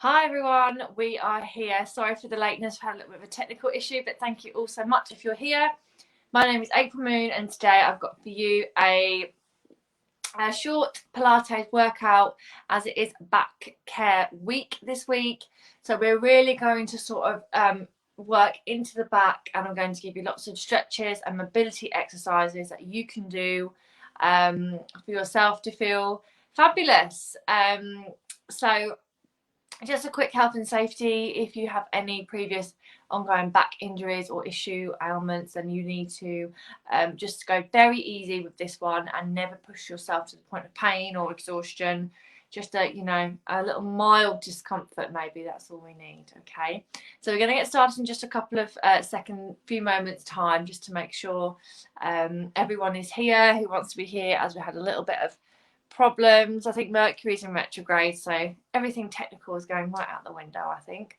Hi everyone, we are here. Sorry for the lateness, we had a little bit of a technical issue, but thank you all so much if you're here. My name is April Moon, and today I've got for you a short Pilates workout, as it is back care week this week. So we're really going to sort of work into the back, and I'm going to give you lots of stretches and mobility exercises that you can do for yourself to feel fabulous. So just a quick health and safety: if you have any previous ongoing back injuries or ailments, then you need to just go very easy with this one and never push yourself to the point of pain or exhaustion. Just a little mild discomfort, maybe, that's all we need. Okay, so we're going to get started in just a couple of few moments time, just to make sure everyone is here who wants to be here, as we had a little bit of problems. I think Mercury's in retrograde, so everything technical is going right out the window, I think.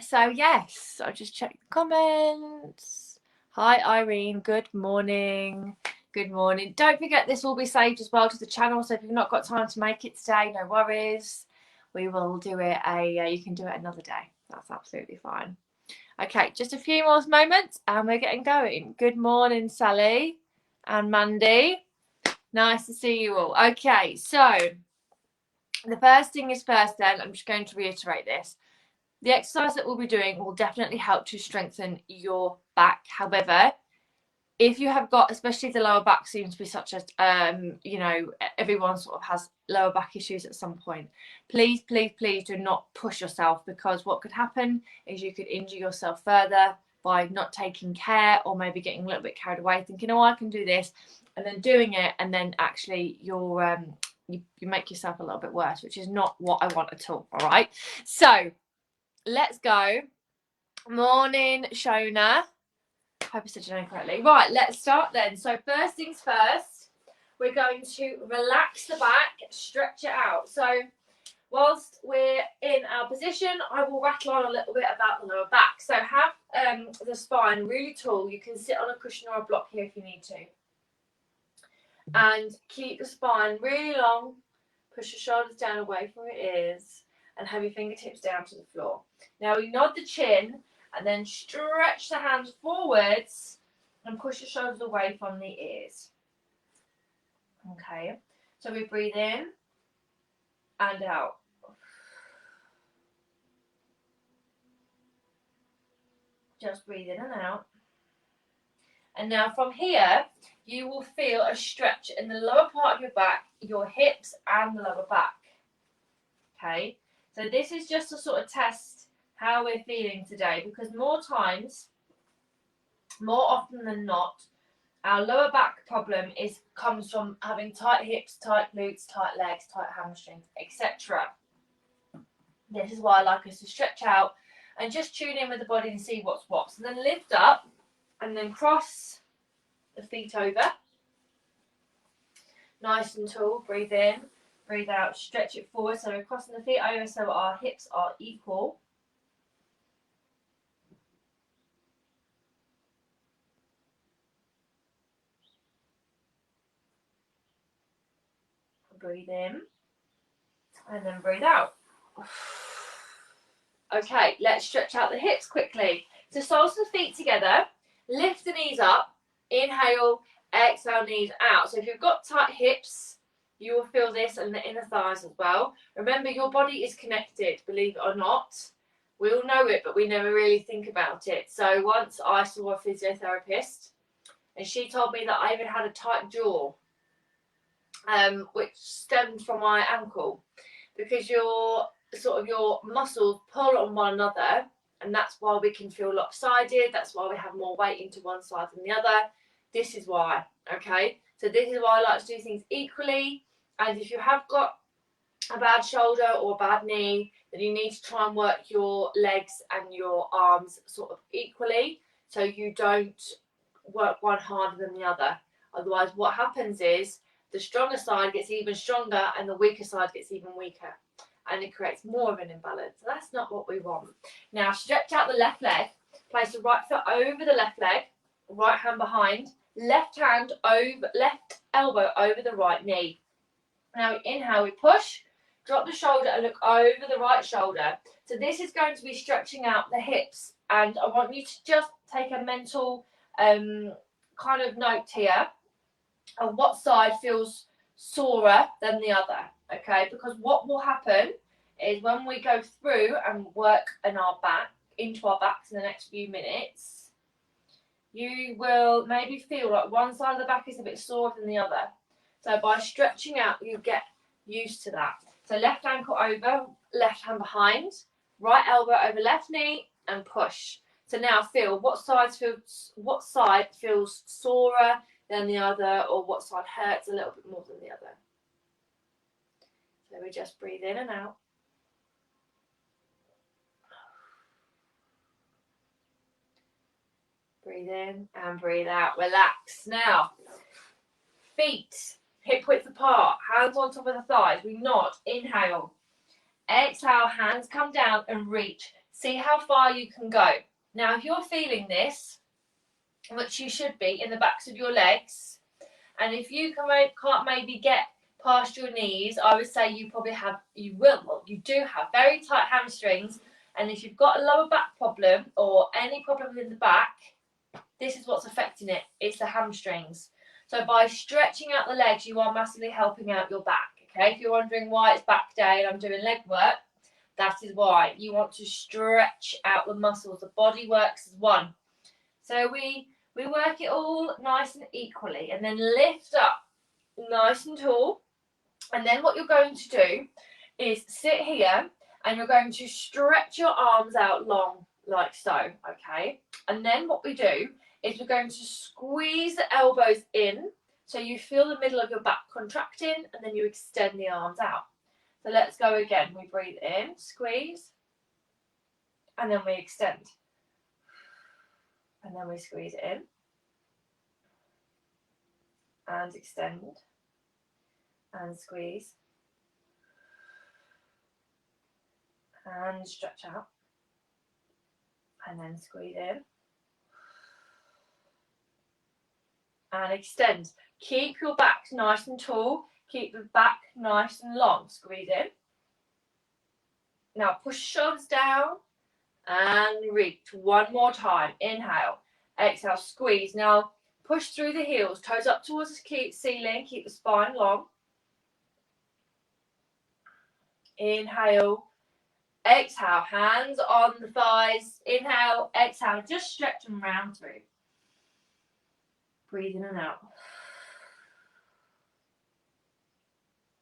So yes, I'll just check the comments. Hi Irene, good morning. Good morning. Don't forget, this will be saved as well to the channel, so if you've not got time to make it today, no worries. We will do it you can do it another day. That's absolutely fine. Okay, just a few more moments and we're getting going. Good morning, Sally and Mandy. Nice to see you all. Okay, so the first thing is first, then I'm just going to reiterate this. The exercise that we'll be doing will definitely help to strengthen your back. However, if you have got, especially the lower back seems to be such as, everyone sort of has lower back issues at some point. Please, please, please do not push yourself, because what could happen is you could injure yourself further by not taking care, or maybe getting a little bit carried away thinking, oh, I can do this, and then doing it, and then actually you're you make yourself a little bit worse, which is not what I want at all. All right, so let's go. Morning, Shona. Hope I said your name correctly. Right, let's start then. So first things first, we're going to relax the back, stretch it out. So whilst we're in our position, I will rattle on a little bit about the lower back. So have the spine really tall. You can sit on a cushion or a block here if you need to. And keep the spine really long. Push your shoulders down away from your ears and have your fingertips down to the floor. Now we nod the chin and then stretch the hands forwards and push your shoulders away from the ears. Okay, so we breathe in and out. Just breathe in and out. And now from here, you will feel a stretch in the lower part of your back, your hips and the lower back. Okay, so this is just to sort of test how we're feeling today, because more often than not, our lower back problem comes from having tight hips, tight glutes, tight legs, tight hamstrings, etc. This is why I like us to stretch out and just tune in with the body and see what's what. So then lift up and then cross the feet over. Nice and tall. Breathe in, breathe out, stretch it forward. So we're crossing the feet over so our hips are equal. Breathe in and then breathe out. Okay, let's stretch out the hips quickly. So soles of the feet together, lift the knees up, inhale, exhale, knees out. So if you've got tight hips, you will feel this in the inner thighs as well. Remember, your body is connected, believe it or not. We all know it, but we never really think about it. So once I saw a physiotherapist, and she told me that I even had a tight jaw, which stemmed from my ankle, because your muscles pull on one another, and that's why we can feel lopsided. That's why we have more weight into one side than the other. This is why. Okay, so this is why I like to do things equally. And if you have got a bad shoulder or a bad knee, then you need to try and work your legs and your arms sort of equally, so you don't work one harder than the other. Otherwise, what happens is the stronger side gets even stronger and the weaker side gets even weaker, and it creates more of an imbalance. So that's not what we want. Now stretch out the left leg, place the right foot over the left leg, right hand behind, left elbow over the right knee. Now inhale, we push, Drop the shoulder and look over the right shoulder. So this is going to be stretching out the hips, and I want you to just take a mental kind of note here of what side feels sorer than the other, okay? Because what will happen is when we go through and work into our backs in the next few minutes, you will maybe feel like one side of the back is a bit sore than the other. So by stretching out, you get used to that. So left ankle over, left hand behind, right elbow over left knee, and push. So now feel what side feels sorer than the other, or what side hurts a little bit more than the other. So we just breathe in and out. Breathe in and breathe out. Relax. Now, feet hip width apart, hands on top of the thighs. We nod. Inhale. Exhale, hands come down and reach. See how far you can go. Now, if you're feeling this, which you should be, in the backs of your legs, and if you can't maybe get past your knees, I would say you do have very tight hamstrings. And if you've got a lower back problem or any problem in the back, this is what's affecting it. It's the hamstrings. So by stretching out the legs, you are massively helping out your back. Okay, if you're wondering why it's back day and I'm doing leg work, that is why. You want to stretch out the muscles. The body works as one. So we work it all nice and equally, and then lift up nice and tall. And then what you're going to do is sit here, and you're going to stretch your arms out long, like so, okay? And then what we do is we're going to squeeze the elbows in, so you feel the middle of your back contracting, and then you extend the arms out. So let's go again. We breathe in, squeeze, and then we extend. And then we squeeze it in, and extend, and squeeze, and stretch out, and then squeeze in, and extend. Keep your back nice and tall. Keep the back nice and long. Squeeze in. Now push shoulders down and reach. One more time. Inhale. Exhale. Squeeze. Now push through the heels. Toes up towards the ceiling. Keep the spine long. Inhale. Exhale. Hands on the thighs. Inhale. Exhale. Just stretch them round through. Breathe in and out.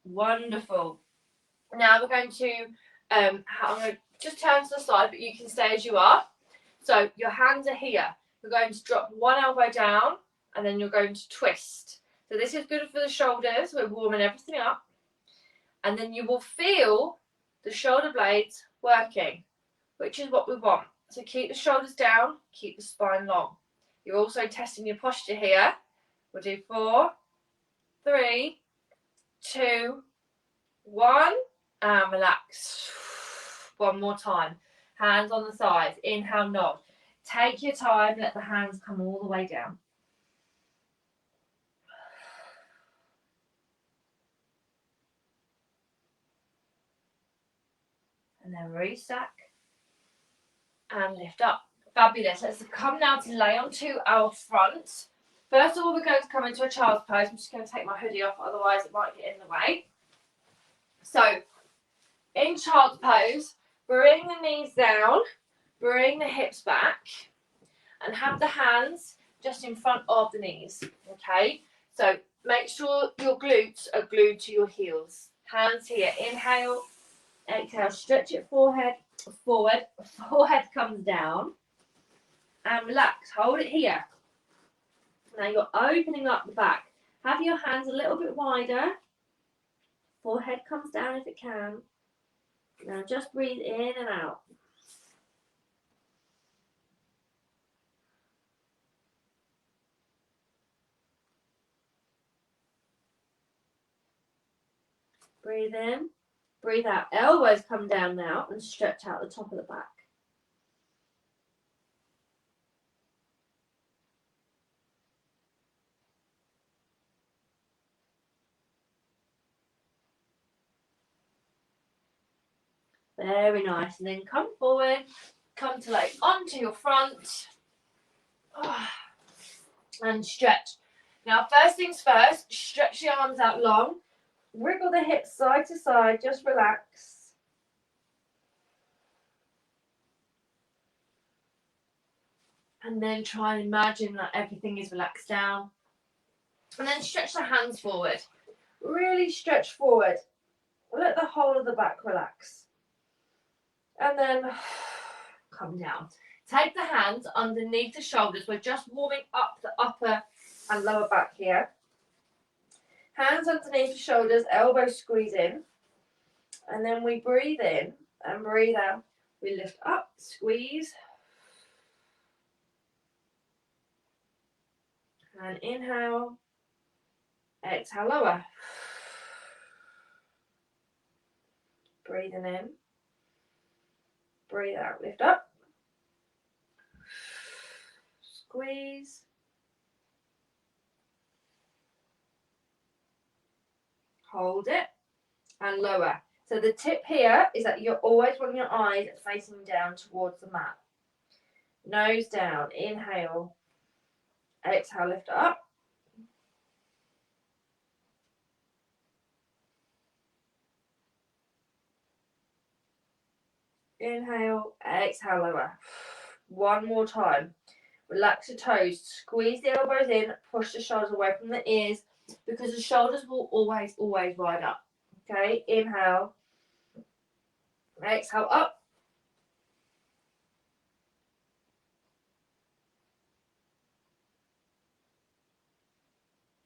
Wonderful. Now we're going to, I'm going to just turn to the side, but you can stay as you are. So your hands are here. You're going to drop one elbow down, and then you're going to twist. So this is good for the shoulders. We're warming everything up. And then you will feel the shoulder blades working, which is what we want. So keep the shoulders down, keep the spine long. You're also testing your posture here. We'll do 4, 3, 2, 1, and relax. One more time. Hands on the sides. Inhale, nod. Take your time. Let the hands come all the way down. And then restack and lift up. Fabulous. Let's come now to lay onto our front. First of all, we're going to come into a child's pose. I'm just going to take my hoodie off, otherwise it might get in the way. So, in child's pose, bring the knees down, bring the hips back, and have the hands just in front of the knees, okay? So, make sure your glutes are glued to your heels. Hands here. Inhale, exhale, stretch your forehead forward. Forehead comes down, and relax. Hold it here. Now you're opening up the back. Have your hands a little bit wider. Forehead comes down if it can. Now just breathe in and out. Breathe in, breathe out. Elbows come down now and stretch out the top of the back. Very nice. And then come forward, come to leg onto your front, and stretch. Now, first things first, stretch the arms out long, wriggle the hips side to side, just relax. And then try and imagine that everything is relaxed down. And then stretch the hands forward. Really stretch forward. Let the whole of the back relax. And then come down. Take the hands underneath the shoulders. We're just warming up the upper and lower back here. Hands underneath the shoulders, elbows squeeze in. And then we breathe in and breathe out. We lift up, squeeze. And inhale. Exhale, lower. Breathing in. Breathe out, lift up. Squeeze. Hold it. And lower. So the tip here is that you're always wanting your eyes facing down towards the mat. Nose down. Inhale. Exhale, lift up. Inhale, exhale, lower. One more time. Relax your toes. Squeeze the elbows in. Push the shoulders away from the ears because the shoulders will always ride up. Okay, inhale. Exhale, up.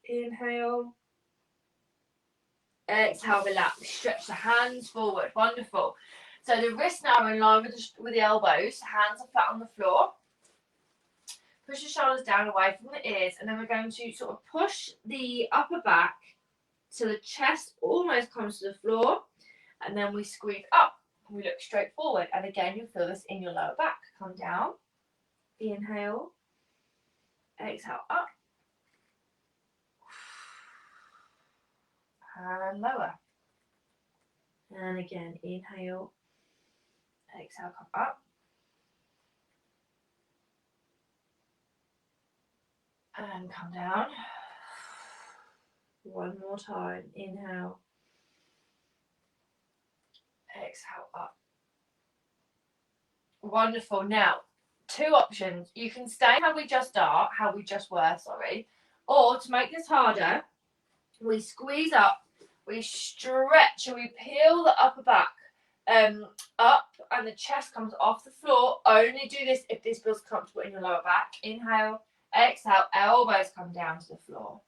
Inhale. Exhale, relax. Stretch the hands forward. Wonderful. So the wrists now are in line with the elbows. Hands are flat on the floor. Push the shoulders down away from the ears. And then we're going to sort of push the upper back so the chest almost comes to the floor. And then we squeeze up. We look straight forward. And again, you'll feel this in your lower back. Come down. Inhale. Exhale, up. And lower. And again, inhale. Exhale, come up. And come down. One more time. Inhale. Exhale, up. Wonderful. Now, two options. You can stay how we just were, or to make this harder, we squeeze up, we stretch, and we peel the upper back up, and the chest comes off the floor. Only do this if this feels comfortable in your lower back. Inhale, exhale, elbows come down to the floor,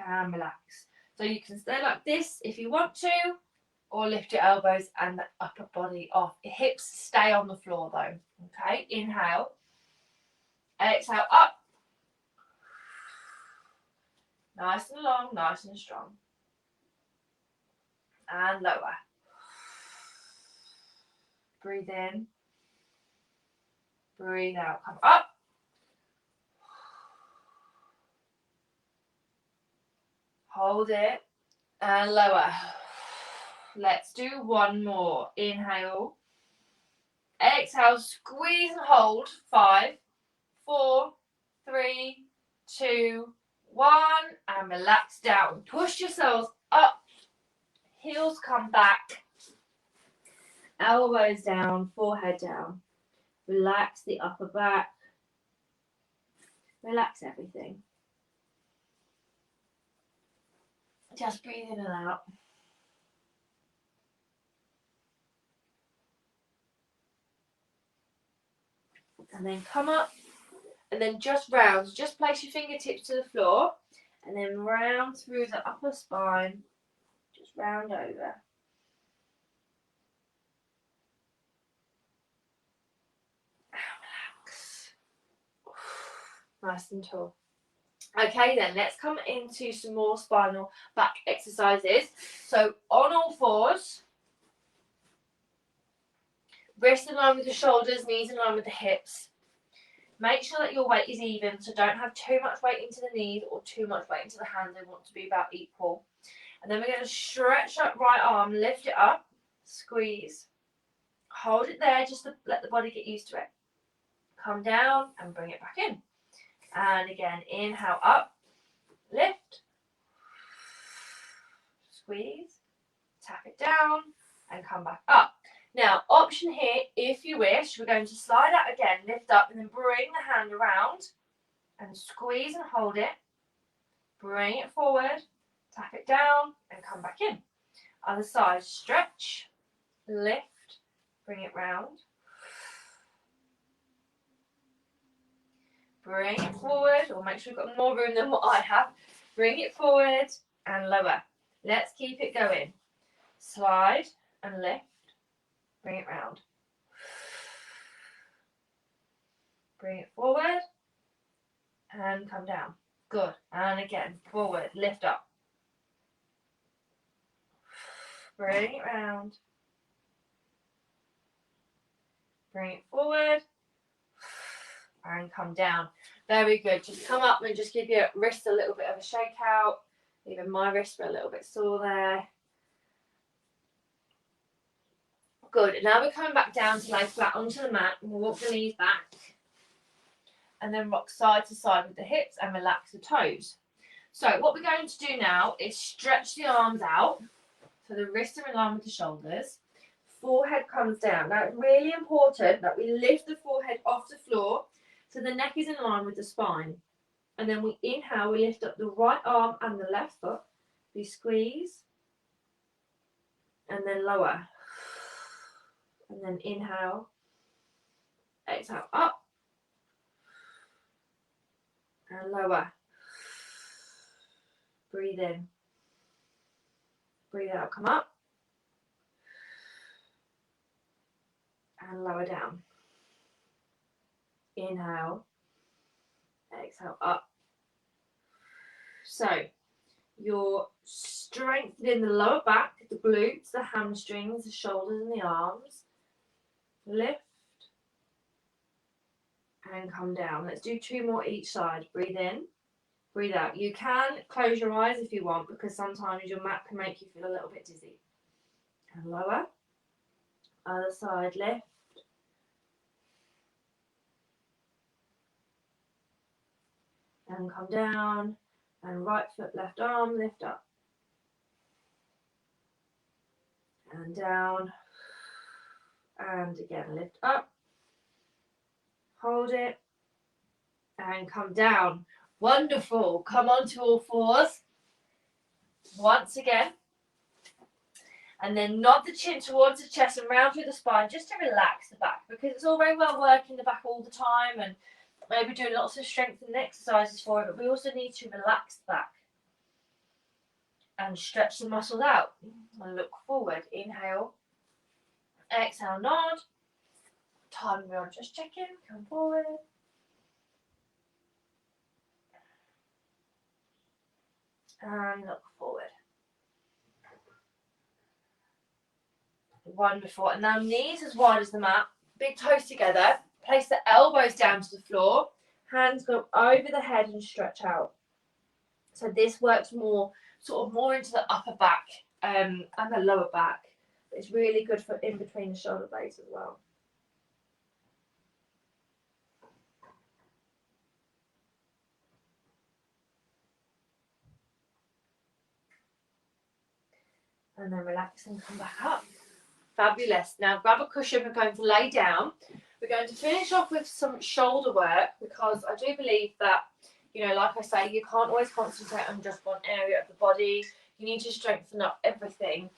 and relax. So you can stay like this if you want to, or lift your elbows and the upper body off. Hips stay on the floor though. Okay, inhale, exhale, up. Nice and long, nice and strong. And lower. Breathe in. Breathe out. Come up. Hold it. And lower. Let's do one more. Inhale. Exhale. Squeeze and hold. 5, 4, 3, 2, 1. And relax down. Push yourselves up. Heels come back. Elbows down. Forehead down. Relax the upper back. Relax everything. Just breathe in and out. And then come up. And then just round. Just place your fingertips to the floor. And then round through the upper spine. Just round over. Relax. Nice and tall. Okay then, let's come into some more spinal back exercises. So on all fours, wrists in line with the shoulders, knees in line with the hips. Make sure that your weight is even, so don't have too much weight into the knees or too much weight into the hands. They want to be about equal. And then we're going to stretch that right arm, lift it up, squeeze. Hold it there just to let the body get used to it. Come down and bring it back in. And again, inhale up, lift, squeeze, tap it down, and come back up. Now, option here, if you wish, we're going to slide out again, lift up, and then bring the hand around and squeeze and hold it. Bring it forward, tap it down, and come back in. Other side, stretch, lift, bring it round. Bring it forward, or make sure you've got more room than what I have. Bring it forward and lower. Let's keep it going. Slide and lift. Bring it round. Bring it forward and come down. Good. And again, forward, lift up. Bring it round. Bring it forward and come down. Very good. Just come up and just give your wrist a little bit of a shake out. Even my wrists were a little bit sore there. Good. And now we're coming back down to lay flat onto the mat. We'll walk the knees back and then rock side to side with the hips and relax the toes. So what we're going to do now is stretch the arms out so the wrists are in line with the shoulders. Forehead comes down. Now it's really important that we lift the forehead off the floor so the neck is in line with the spine. And then we inhale, we lift up the right arm and the left foot. We squeeze and then lower. And then inhale, exhale up and lower. Breathe in. Breathe out, come up. And lower down. Inhale, exhale up. So you're strengthening the lower back, the glutes, the hamstrings, the shoulders and the arms. Lift and come down. Let's do 2 more each side. Breathe in, breathe out. You can close your eyes if you want because sometimes your mat can make you feel a little bit dizzy. And lower. Other side, lift. And come down. And right foot, left arm, lift up. And down. And again, lift up. Hold it. And come down. Wonderful. Come on to all fours. Once again. And then nod the chin towards the chest and round through the spine just to relax the back because it's all very well working the back all the time and maybe doing lots of strengthening exercises for it, but we also need to relax the back and stretch the muscles out and look forward. Inhale, exhale, nod. Time we are just checking, come forward. And look forward. Wonderful. And now knees as wide as the mat, big toes together. Place the elbows down to the floor. Hands go over the head and stretch out. So this works more into the upper back and the lower back. It's really good for in between the shoulder blades as well. And then relax and come back up. Fabulous. Now grab a cushion. We're going to lay down. We're going to finish off with some shoulder work because I do believe that, like I say, you can't always concentrate on just one area of the body. You need to strengthen up everything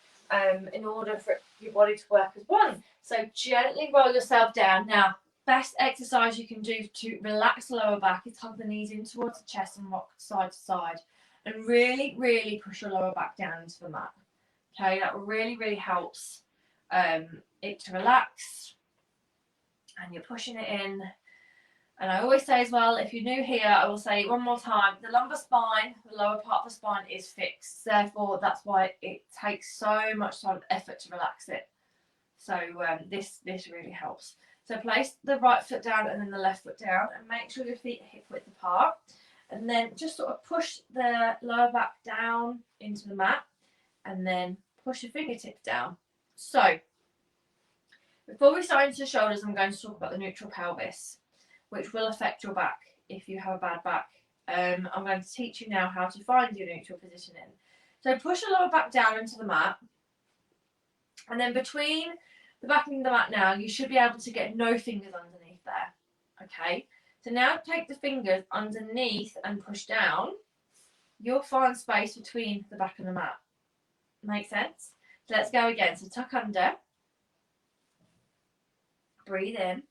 in order for your body to work as one. So gently roll yourself down. Now, best exercise you can do to relax the lower back is tuck the knees in towards the chest and rock side to side. And really, really push your lower back down into the mat. Okay, that really, really helps it to relax. And you're pushing it in. And I always say as well, if you're new here, I will say it one more time, the lumbar spine, the lower part of the spine is fixed. Therefore, that's why it takes so much time and effort to relax it. So this really helps. So place the right foot down and then the left foot down and make sure your feet are hip width apart. And then just sort of push the lower back down into the mat and then push your fingertips down. So Before we start into the shoulders, I'm going to talk about the neutral pelvis, which will affect your back if you have a bad back. I'm going to teach you now how to find your neutral positioning. So push the lower back down into the mat, and then between the back and the mat now, you should be able to get no fingers underneath there. Okay, so now take the fingers underneath and push down. You'll find space between the back and the mat. Make sense? So let's go again. So tuck under, breathe in,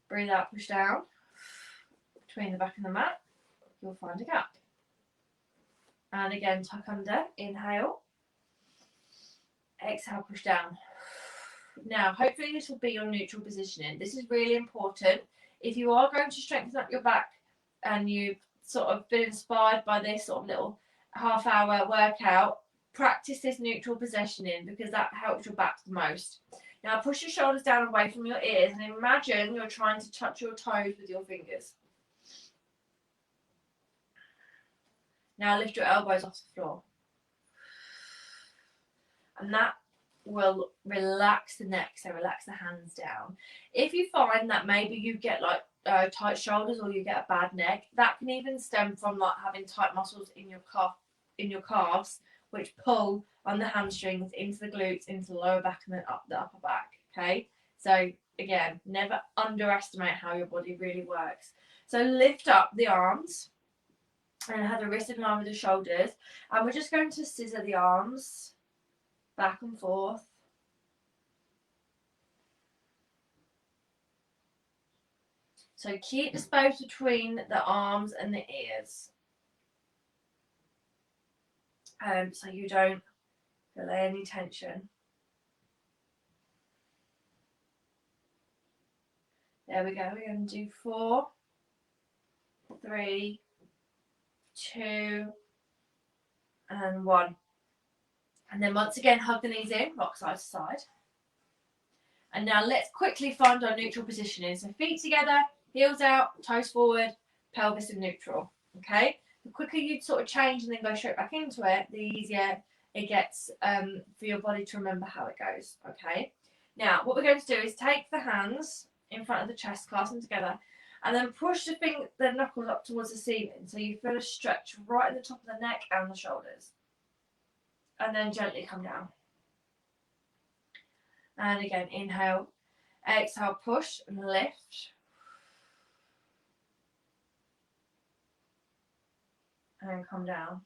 breathe out, push down. Between the back and the mat, you'll find a gap. And again, tuck under, inhale, exhale, push down. Now, hopefully this will be your neutral positioning. This is really important. If you are going to strengthen up your back and you've sort of been inspired by this sort of little half-hour workout, practice this neutral positioning because that helps your back the most. Now, push your shoulders down away from your ears and imagine you're trying to touch your toes with your fingers. Now lift your elbows off the floor. And that will relax the neck, so relax the hands down. If you find that maybe you get like tight shoulders or you get a bad neck, that can even stem from like having tight muscles in your calves, which pull on the hamstrings into the glutes, into the lower back and then up the upper back. Okay, so again, never underestimate how your body really works. So lift up the arms and have the wrist in line with the shoulders, and we're just going to scissor the arms back and forth. So keep the space between the arms and the ears, so you don't feel any tension. There we go. We're going to do 4, 3, 2, and 1. And then once again, hug the knees in, rock side to side. And now let's quickly find our neutral positioning. So feet together, heels out, toes forward, pelvis in neutral. Okay? The quicker you sort of change and then go straight back into it, the easier it gets for your body to remember how it goes. Okay? Now, what we're going to do is take the hands in front of the chest, clasp them together, and then push the knuckles up towards the ceiling. So you feel a stretch right at the top of the neck and the shoulders. And then gently come down. And again, inhale, exhale, push and lift. And come down.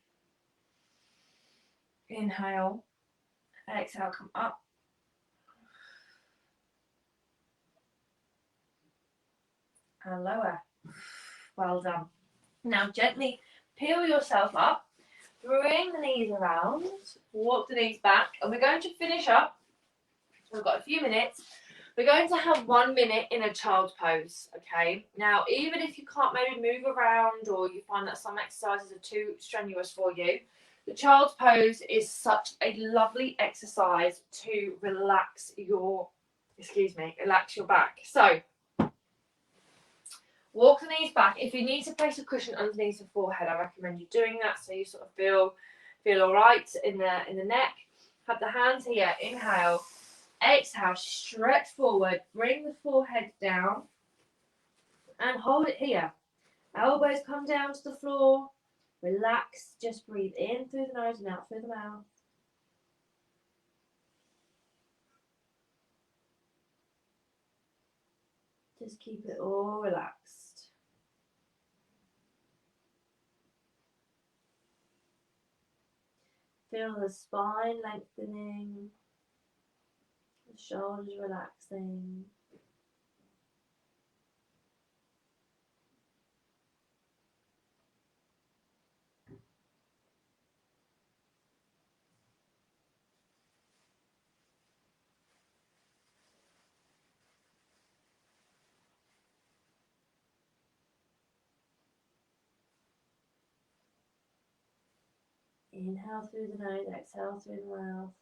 Inhale, exhale, come up. And lower. Well done. Now gently peel yourself up. Bring the knees around, walk the knees back, and we're going to finish up. We've got a few minutes. We're going to have 1 minute in a child's pose, okay? Now, even if you can't maybe move around or you find that some exercises are too strenuous for you, the child's pose is such a lovely exercise to relax your back. So, walk the knees back. If you need to place a cushion underneath the forehead, I recommend you doing that so you sort of feel all right in the neck. Have the hands here. Inhale, exhale, stretch forward. Bring the forehead down and hold it here. Elbows come down to the floor. Relax. Just breathe in through the nose and out through the mouth. Just keep it all relaxed. Feel the spine lengthening, the shoulders relaxing. Inhale through the nose, exhale through the mouth.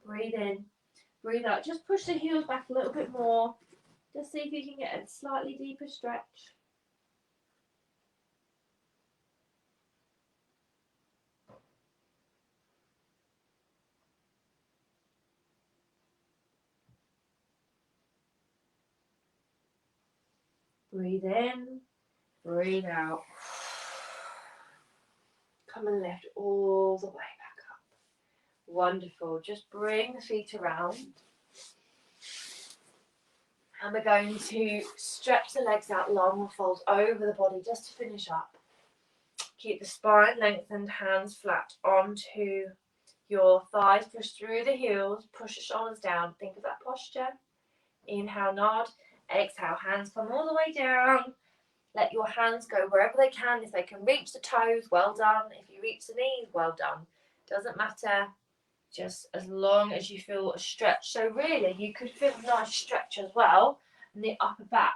Breathe in, breathe out. Just push the heels back a little bit more. Just see if you can get a slightly deeper stretch. Breathe in, breathe out. Come and lift all the way back up. Wonderful. Just bring the feet around. And we're going to stretch the legs out long or fold over the body just to finish up. Keep the spine lengthened, hands flat onto your thighs. Push through the heels, push the shoulders down. Think of that posture. Inhale, nod. Exhale, hands come all the way down. Let your hands go wherever they can. If they can reach the toes, well done. If you reach the knees, well done. Doesn't matter, just as long as you feel a stretch. So really, you could feel a nice stretch as well in the upper back.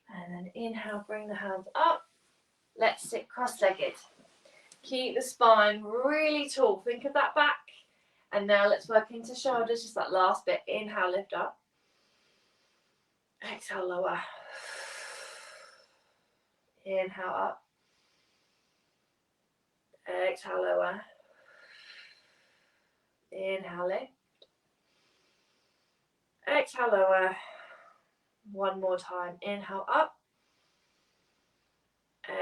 And then inhale, bring the hands up. Let's sit cross-legged. Keep the spine really tall. Think of that back. And now let's work into shoulders, just that last bit. Inhale, lift up. Exhale, lower. Inhale, up. Exhale, lower. Inhale, lift. Exhale, lower. One more time. Inhale, up.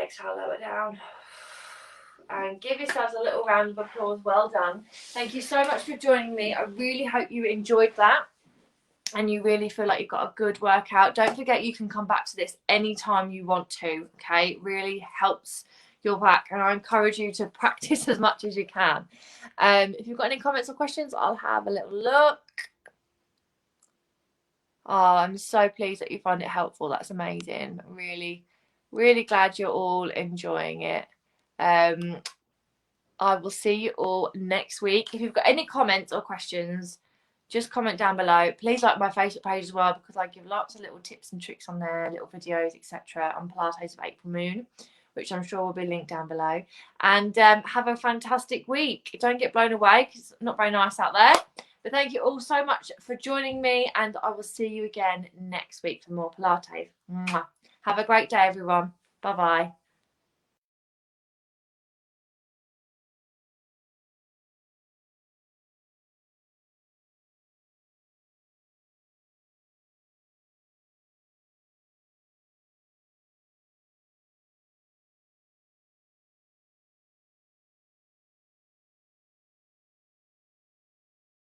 Exhale, lower down. And give yourselves a little round of applause. Well done. Thank you so much for joining me. I really hope you enjoyed that and you really feel like you've got a good workout. Don't forget you can come back to this anytime you want to, okay? It really helps your back, and I encourage you to practice as much as you can. If you've got any comments or questions, I'll have a little look. Oh, I'm so pleased that you find it helpful. That's amazing. Really, really glad you're all enjoying it. I will see you all next week. If you've got any comments or questions, just comment down below. Please like my Facebook page as well, because I give lots of little tips and tricks on there, little videos, etc. on Pilates of April Moon, which I'm sure will be linked down below. And have a fantastic week. Don't get blown away because it's not very nice out there. But thank you all so much for joining me, and I will see you again next week for more Pilates. Mwah. Have a great day, everyone. Bye-bye.